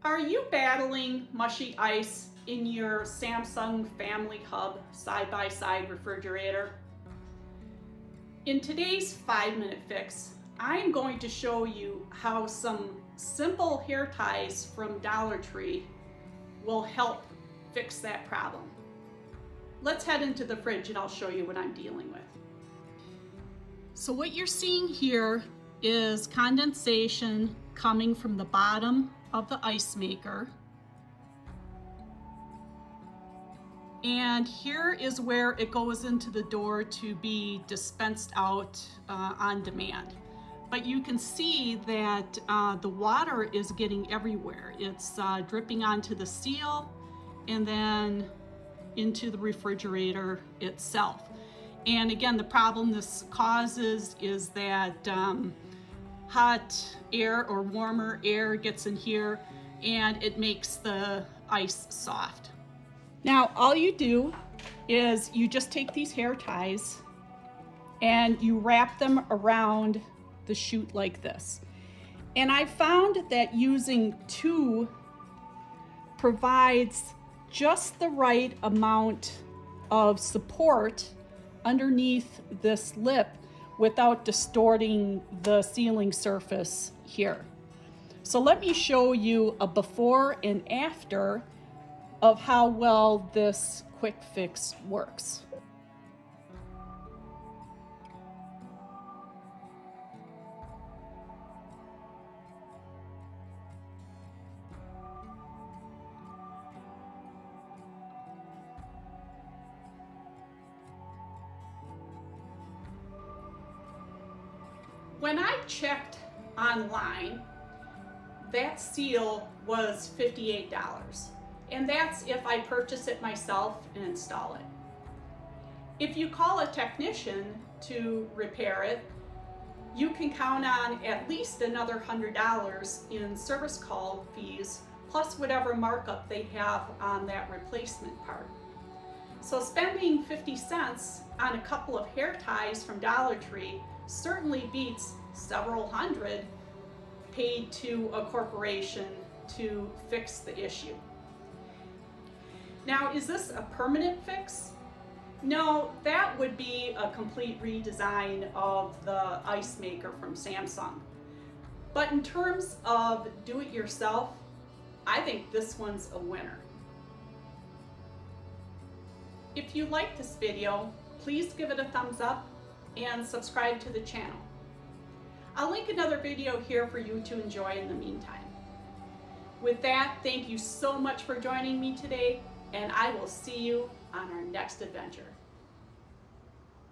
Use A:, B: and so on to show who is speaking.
A: Are you battling mushy ice in your Samsung Family Hub side-by-side refrigerator? In today's 5-minute fix, I'm going to show you how some simple hair ties from Dollar Tree will help fix that problem. Let's head into the fridge and I'll show you what I'm dealing with. So what you're seeing here is condensation coming from the bottom of the ice maker. And here is where it goes into the door to be dispensed out on demand. But you can see that the water is getting everywhere. It's dripping onto the seal and then into the refrigerator itself. And again, the problem this causes is that hot air or warmer air gets in here and it makes the ice soft. Now, all you do is you just take these hair ties and you wrap them around the chute like this. And I found that using 2 provides just the right amount of support underneath this lip without distorting the sealing surface here. So let me show you a before and after of how well this quick fix works. When I checked online, that seal was $58. And that's if I purchase it myself and install it. If you call a technician to repair it, you can count on at least another $100 in service call fees, plus whatever markup they have on that replacement part. So spending 50 cents on a couple of hair ties from Dollar Tree certainly beats several hundred paid to a corporation to fix the issue. Now, is this a permanent fix? No, that would be a complete redesign of the ice maker from Samsung. But in terms of do-it-yourself, I think this one's a winner. If you like this video, please give it a thumbs up and subscribe to the channel. I'll link another video here for you to enjoy in the meantime. With that, thank you so much for joining me today, and I will see you on our next adventure.